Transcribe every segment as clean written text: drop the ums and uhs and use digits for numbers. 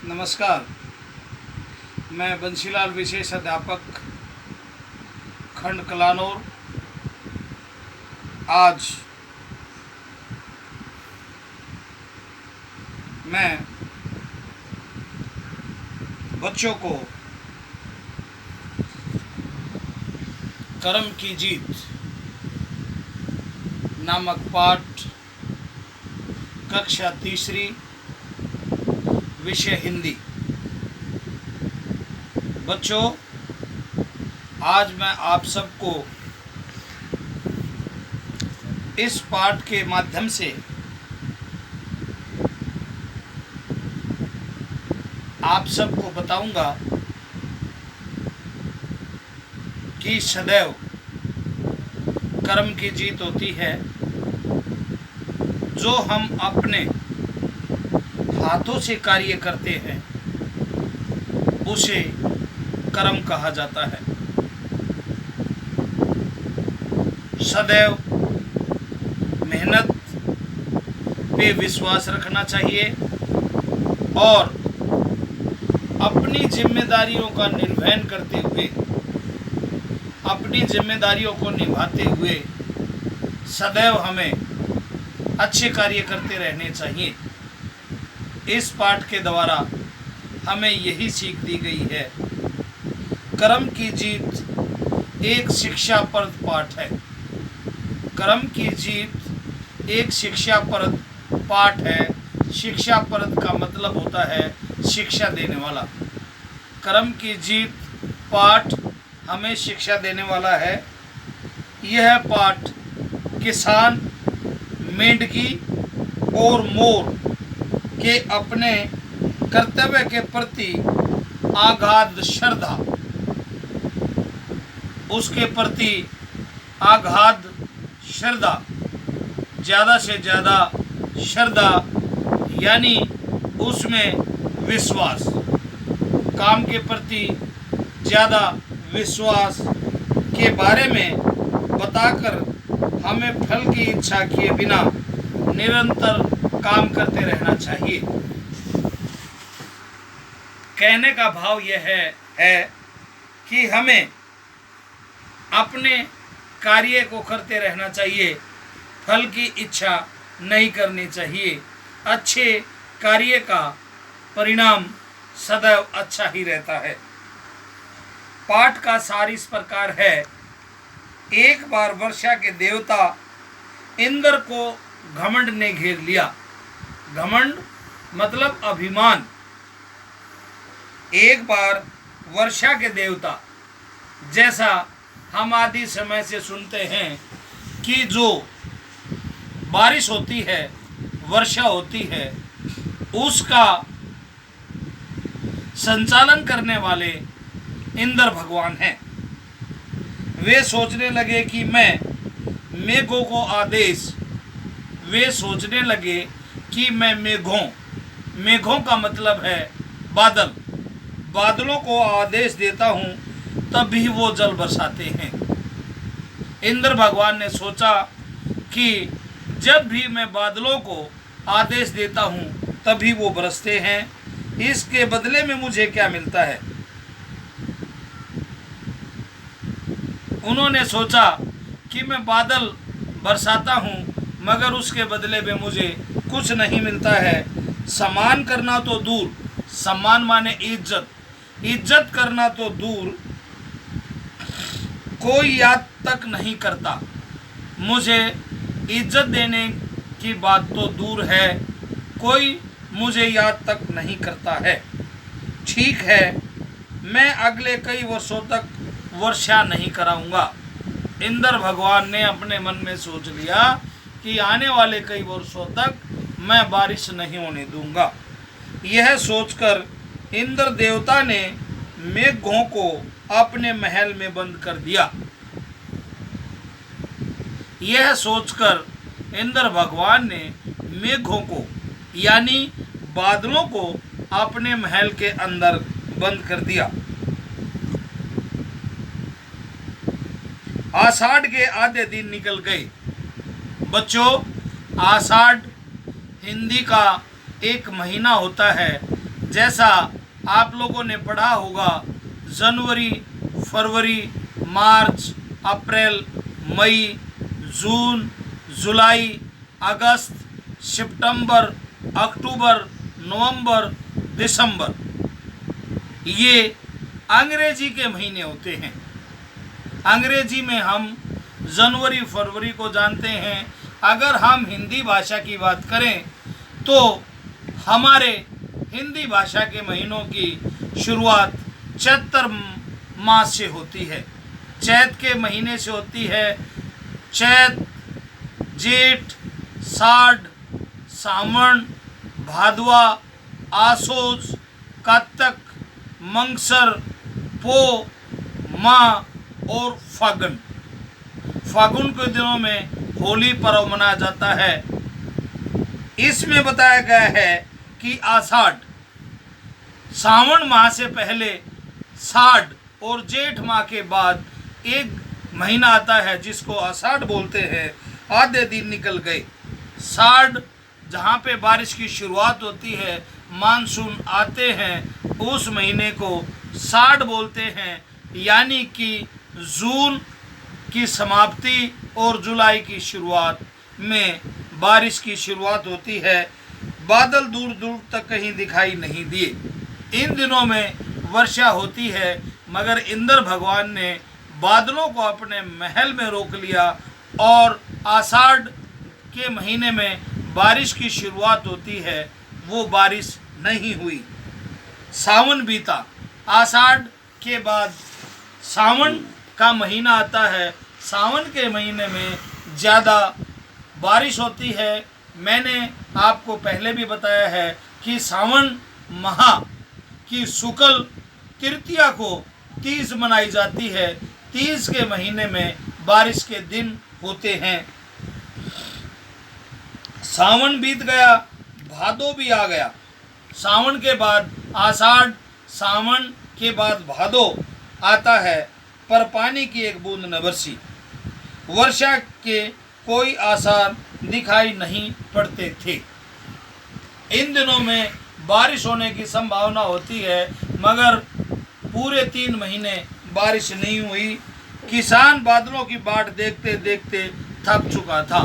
नमस्कार। मैं बंसीलाल विशेष अध्यापक खंड कलानौर आज मैं बच्चों को कर्म की जीत नामक पाठ कक्षा तीसरी विषय हिंदी। बच्चों, आज मैं आप सबको इस पाठ के माध्यम से आप सबको बताऊंगा कि सदैव कर्म की जीत होती है। जो हम अपने हाथों से कार्य करते हैं उसे कर्म कहा जाता है। सदैव मेहनत पे विश्वास रखना चाहिए और अपनी जिम्मेदारियों का निर्वहन करते हुए, अपनी जिम्मेदारियों को निभाते हुए सदैव हमें अच्छे कार्य करते रहने चाहिए। इस पाठ के द्वारा हमें यही सीख दी गई है। कर्म की जीत एक शिक्षाप्रद पाठ है। कर्म की जीत एक शिक्षाप्रद पाठ है। शिक्षाप्रद का मतलब होता है शिक्षा देने वाला। कर्म की जीत पाठ हमें शिक्षा देने वाला है। यह पाठ किसान, मेंढकी और मोर के अपने कर्तव्य के प्रति आगाध श्रद्धा, उसके प्रति आगाध श्रद्धा, ज़्यादा से ज़्यादा श्रद्धा यानी उसमें विश्वास, काम के प्रति ज़्यादा विश्वास के बारे में बताकर हमें फल की इच्छा किए बिना निरंतर काम करते रहना चाहिए। कहने का भाव यह है कि हमें अपने कार्य को करते रहना चाहिए, फल की इच्छा नहीं करनी चाहिए। अच्छे कार्य का परिणाम सदैव अच्छा ही रहता है। पाठ का सार इस प्रकार है। एक बार वर्षा के देवता इंद्र को घमंड ने घेर लिया। घमंड मतलब अभिमान। एक बार वर्षा के देवता, जैसा हम आदि समय से सुनते हैं कि जो बारिश होती है, वर्षा होती है, उसका संचालन करने वाले इंद्र भगवान हैं। वे सोचने लगे कि मैं मेघों को आदेश, वे सोचने लगे कि मैं मेघों का मतलब है बादल, बादलों को आदेश देता हूँ तब भी वो जल बरसाते हैं। इंद्र भगवान ने सोचा कि जब भी मैं बादलों को आदेश देता हूँ तभी वो बरसते हैं, इसके बदले में मुझे क्या मिलता है। उन्होंने सोचा कि मैं बादल बरसाता हूँ मगर उसके बदले में मुझे कुछ नहीं मिलता है। सम्मान करना तो दूर, सम्मान माने इज्जत, इज्जत करना तो दूर, कोई याद तक नहीं करता। मुझे इज्जत देने की बात तो दूर है, कोई मुझे याद तक नहीं करता है। ठीक है, मैं अगले कई वर्षों तक वर्षा नहीं कराऊंगा। इंद्र भगवान ने अपने मन में सोच लिया कि आने वाले कई वर्षों तक मैं बारिश नहीं होने दूंगा। यह सोचकर इंद्र देवता ने मेघों को अपने महल में बंद कर दिया। यह सोचकर इंद्र भगवान ने मेघों को यानी बादलों को अपने महल के अंदर बंद कर दिया। आषाढ़ के आधे दिन निकल गए। बच्चों, आषाढ़ हिंदी का एक महीना होता है जैसा आप लोगों ने पढ़ा होगा, जनवरी, फरवरी, मार्च, अप्रैल, मई, जून, जुलाई, अगस्त, सितंबर, अक्टूबर, नवंबर, दिसंबर, ये अंग्रेजी के महीने होते हैं। अंग्रेजी में हम जनवरी, फरवरी को जानते हैं। अगर हम हिंदी भाषा की बात करें तो हमारे हिंदी भाषा के महीनों की शुरुआत चैत्र मास से होती है। चैत के महीने से होती है। चैत, जेठ, साढ़, सावन, भादवा, आसोज, कात्तक, मंगसर, पो, माह और फागुन। फागुन के दिनों में होली पर्व मनाया जाता है। इसमें बताया गया है कि आषाढ़, सावन माह से पहले साढ़ और जेठ माह के बाद एक महीना आता है जिसको आषाढ़ बोलते हैं। आधे दिन निकल गए। साढ़, जहाँ पे बारिश की शुरुआत होती है, मानसून आते हैं, उस महीने को साढ़ बोलते हैं। यानी कि जून की समाप्ति और जुलाई की शुरुआत में बारिश की शुरुआत होती है। बादल दूर दूर तक कहीं दिखाई नहीं दिए। इन दिनों में वर्षा होती है, मगर इंद्र भगवान ने बादलों को अपने महल में रोक लिया और आषाढ़ के महीने में बारिश की शुरुआत होती है, वो बारिश नहीं हुई। सावन बीता। आषाढ़ के बाद सावन का महीना आता है। सावन के महीने में ज़्यादा बारिश होती है। मैंने आपको पहले भी बताया है कि सावन माह की शुक्ल तृतीया को तीज मनाई जाती है। तीज के महीने में बारिश के दिन होते हैं। सावन बीत गया, भादो भी आ गया। सावन के बाद आषाढ़, सावन के बाद भादो आता है, पर पानी की एक बूंद न बरसी। वर्षा के कोई आसार दिखाई नहीं पड़ते थे। इन दिनों में बारिश होने की संभावना होती है, मगर पूरे 3 महीने बारिश नहीं हुई। किसान बादलों की बाट देखते देखते थक चुका था।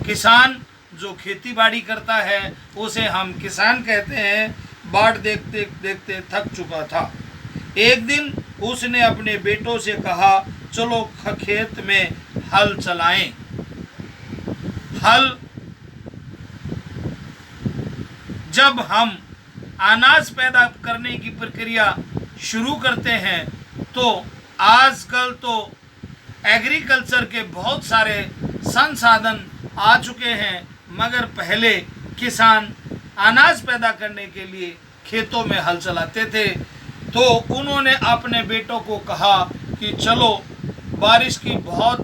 किसान जो खेती बाड़ी करता है उसे हम किसान कहते हैं। बाट देखते देखते थक चुका था। एक दिन उसने अपने बेटों से कहा, चलो खेत में हल चलाएं। हल, जब हम अनाज पैदा करने की प्रक्रिया शुरू करते हैं तो आजकल तो एग्रीकल्चर के बहुत सारे संसाधन आ चुके हैं, मगर पहले किसान अनाज पैदा करने के लिए खेतों में हल चलाते थे। तो उन्होंने अपने बेटों को कहा कि चलो, बारिश की बहुत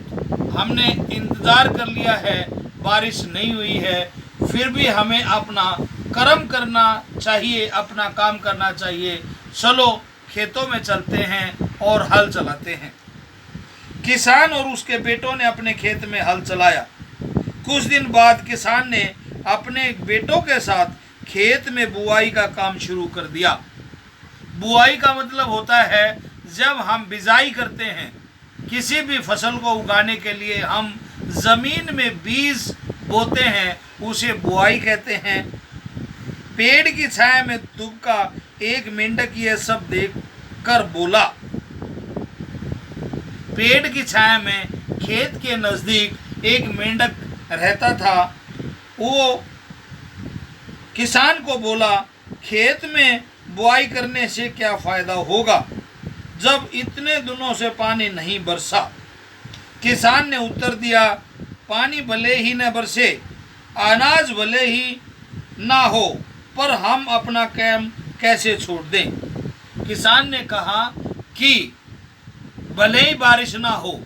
हमने इंतज़ार कर लिया है, बारिश नहीं हुई है, फिर भी हमें अपना कर्म करना चाहिए, अपना काम करना चाहिए। चलो खेतों में चलते हैं और हल चलाते हैं। किसान और उसके बेटों ने अपने खेत में हल चलाया। कुछ दिन बाद किसान ने अपने बेटों के साथ खेत में बुआई का काम शुरू कर दिया। बुआई का मतलब होता है जब हम बिजाई करते हैं, किसी भी फसल को उगाने के लिए हम ज़मीन में बीज बोते हैं, उसे बुआई कहते हैं। पेड़ की छाया में दुबका एक मेंढक यह सब देख कर बोला। पेड़ की छाया में खेत के नज़दीक एक मेंढक रहता था। वो किसान को बोला, खेत में बुआई करने से क्या फ़ायदा होगा जब इतने दिनों से पानी नहीं बरसा। किसान ने उत्तर दिया, पानी भले ही न बरसे, अनाज भले ही ना हो, पर हम अपना काम कैसे छोड़ दें। किसान ने कहा कि भले ही बारिश ना हो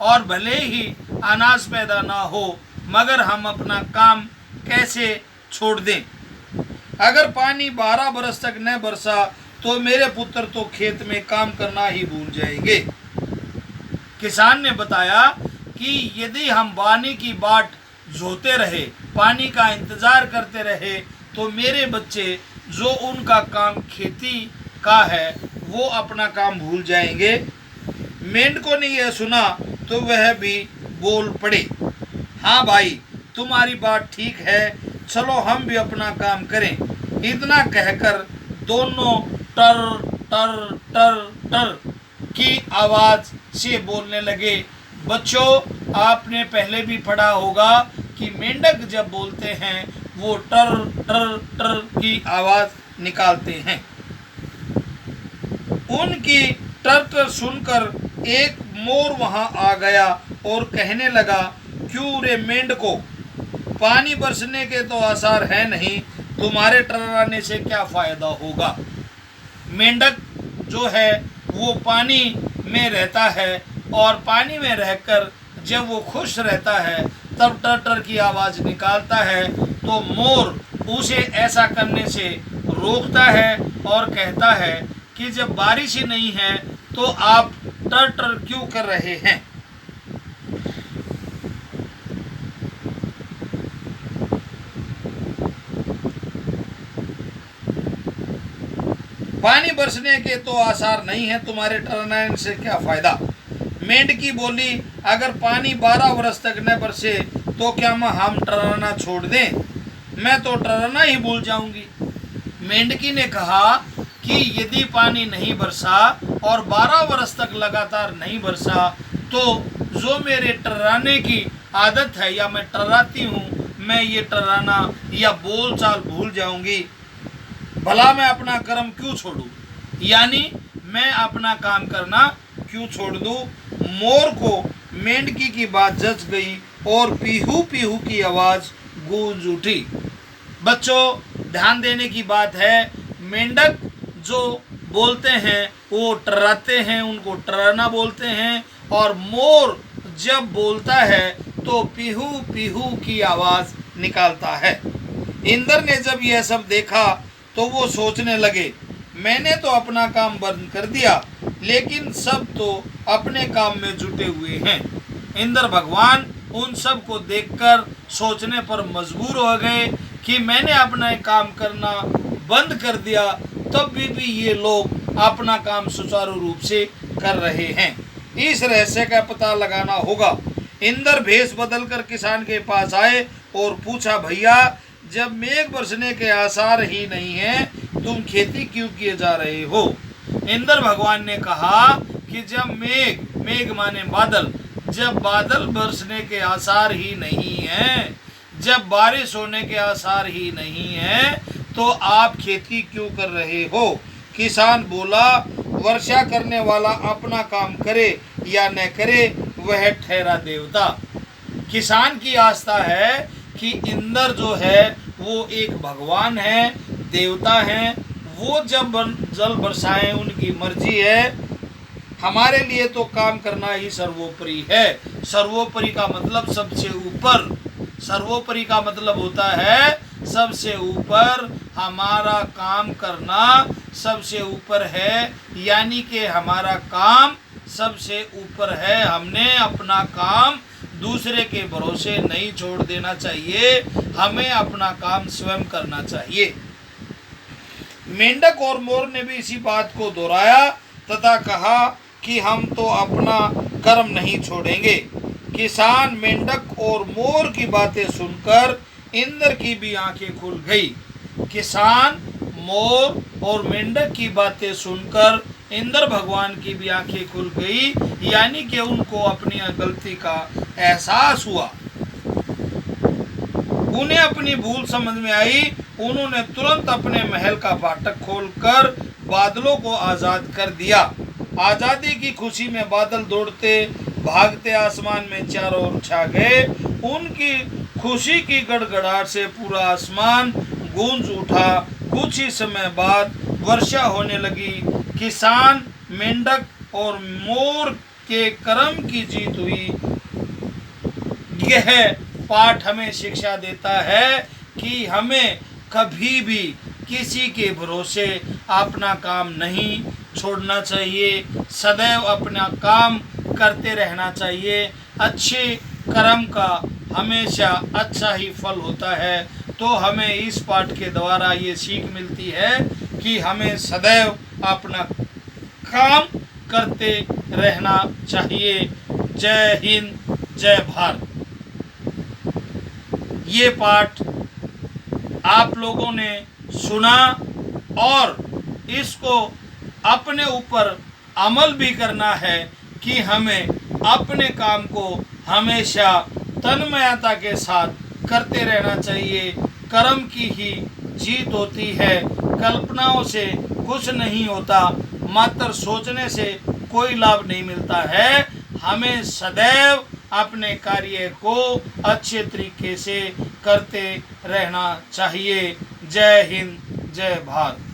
और भले ही अनाज पैदा ना हो, मगर हम अपना काम कैसे छोड़ दें। अगर पानी 12 बरस तक न बरसा तो मेरे पुत्र तो खेत में काम करना ही भूल जाएंगे। किसान ने बताया कि यदि हम पानी की बाट जोते रहे, पानी का इंतज़ार करते रहे, तो मेरे बच्चे जो उनका काम खेती का है वो अपना काम भूल जाएंगे। मेंढकों ने यह सुना तो वह भी बोल पड़े, हाँ भाई तुम्हारी बात ठीक है, चलो हम भी अपना काम करें। इतना कहकर दोनों टर टर टर टर की आवाज से बोलने लगे। बच्चों, आपने पहले भी पढ़ा होगा कि मेंढक जब बोलते हैं वो टर टर टर की आवाज निकालते हैं। उनकी टर टर सुनकर एक मोर वहां आ गया और कहने लगा, क्यों रे मेंढको, पानी बरसने के तो आसार है नहीं, तुम्हारे टर्राने से क्या फायदा होगा। मेंढक जो है वो पानी में रहता है और पानी में रहकर जब वो खुश रहता है तब टर टर की आवाज निकालता है, तो मोर उसे ऐसा करने से रोकता है और कहता है कि जब बारिश ही नहीं है तो आप टर टर क्यों कर रहे हैं। पानी बरसने के तो आसार नहीं है, तुम्हारे टर्राने से क्या फायदा। मेंढकी बोली, अगर पानी 12 वर्ष तक न बरसे तो क्या हम टर्राना छोड़ दें, मैं तो टर्राना ही भूल जाऊंगी। मेंढकी ने कहा कि यदि पानी नहीं बरसा और 12 वर्ष तक लगातार नहीं बरसा तो जो मेरे टर्राने की आदत है या मैं टर्राती हूँ, मैं ये टर्राना या बोल चाल भूल जाऊंगी। भला मैं अपना कर्म क्यों छोड़ूं, यानी मैं अपना काम करना क्यों छोड़ दूं। मोर को मेंढकी की बात जच गई और पीहू पीहू की आवाज गूंज उठी। बच्चों, ध्यान देने की बात है, मेंढक जो बोलते हैं वो टर्राते हैं, उनको टर्राना बोलते हैं, और मोर जब बोलता है तो पीहू पीहू की आवाज निकालता है। इंद्र ने जब यह सब देखा तो वो सोचने लगे, मैंने तो अपना काम बंद कर दिया लेकिन सब तो अपने काम में जुटे हुए हैं। इंद्र भगवान उन सब को देखकर सोचने पर मजबूर हो गए कि मैंने अपना काम करना बंद कर दिया तब भी ये लोग अपना काम सुचारू रूप से कर रहे हैं। इस रहस्य का पता लगाना होगा। इंद्र भेष बदलकर किसान के पास आए और पूछा, भैया जब मेघ बरसने के आसार ही नहीं है तुम खेती क्यों किए जा रहे हो। इंद्र भगवान ने कहा कि जब मेघ माने बादल, जब बादल बरसने के आसार ही नहीं है, जब बारिश होने के आसार ही नहीं है तो आप खेती क्यों कर रहे हो। किसान बोला, वर्षा करने वाला अपना काम करे या न करे वह ठहरा देवता। किसान की आस्था है कि इंद्र जो है वो एक भगवान है, देवता हैं, वो जब जल बरसाएं उनकी मर्जी है। हमारे लिए तो काम करना ही सर्वोपरि है। सर्वोपरि का मतलब सबसे ऊपर, सर्वोपरि का मतलब होता है सबसे ऊपर। हमारा काम करना सबसे ऊपर है, यानी कि हमारा काम सबसे ऊपर है। हमने अपना काम दूसरे के भरोसे नहीं छोड़ देना चाहिए, हमें अपना काम स्वयं करना चाहिए। मेंढक और मोर ने भी इसी बात को दोहराया तथा कहा कि हम तो अपना कर्म नहीं छोड़ेंगे। किसान, मेंढक और मोर की बातें सुनकर इंद्र की भी आंखें खुल गई। किसान, मोर और मेंढक की बातें सुनकर इंद्र भगवान की भी आंखें खुल गई, यानी कि उनको अपनी गलती का एहसास हुआ। उन्हें अपनी भूल समझ में आई। उन्होंने तुरंत अपने महल का फाटक खोलकर बादलों को आजाद कर दिया। आजादी की खुशी में बादल दौड़ते भागते आसमान में चारों ओर छा गए। उनकी खुशी की गड़गड़ाहट से पूरा आसमान गूंज उठा। कुछ ही समय बाद वर्षा होने लगी। किसान, मेंढक और मोर के कर्म की जीत हुई। यह पाठ हमें शिक्षा देता है कि हमें कभी भी किसी के भरोसे अपना काम नहीं छोड़ना चाहिए, सदैव अपना काम करते रहना चाहिए। अच्छे कर्म का हमेशा अच्छा ही फल होता है। तो हमें इस पाठ के द्वारा ये सीख मिलती है कि हमें सदैव अपना काम करते रहना चाहिए। जय हिंद, जय भारत। ये पाठ आप लोगों ने सुना और इसको अपने ऊपर अमल भी करना है कि हमें अपने काम को हमेशा तन्मयता के साथ करते रहना चाहिए। कर्म की ही जीत होती है, कल्पनाओं से कुछ नहीं होता, मात्र सोचने से कोई लाभ नहीं मिलता है। हमें सदैव अपने कार्य को अच्छे तरीके से करते रहना चाहिए। जय हिंद, जय भारत।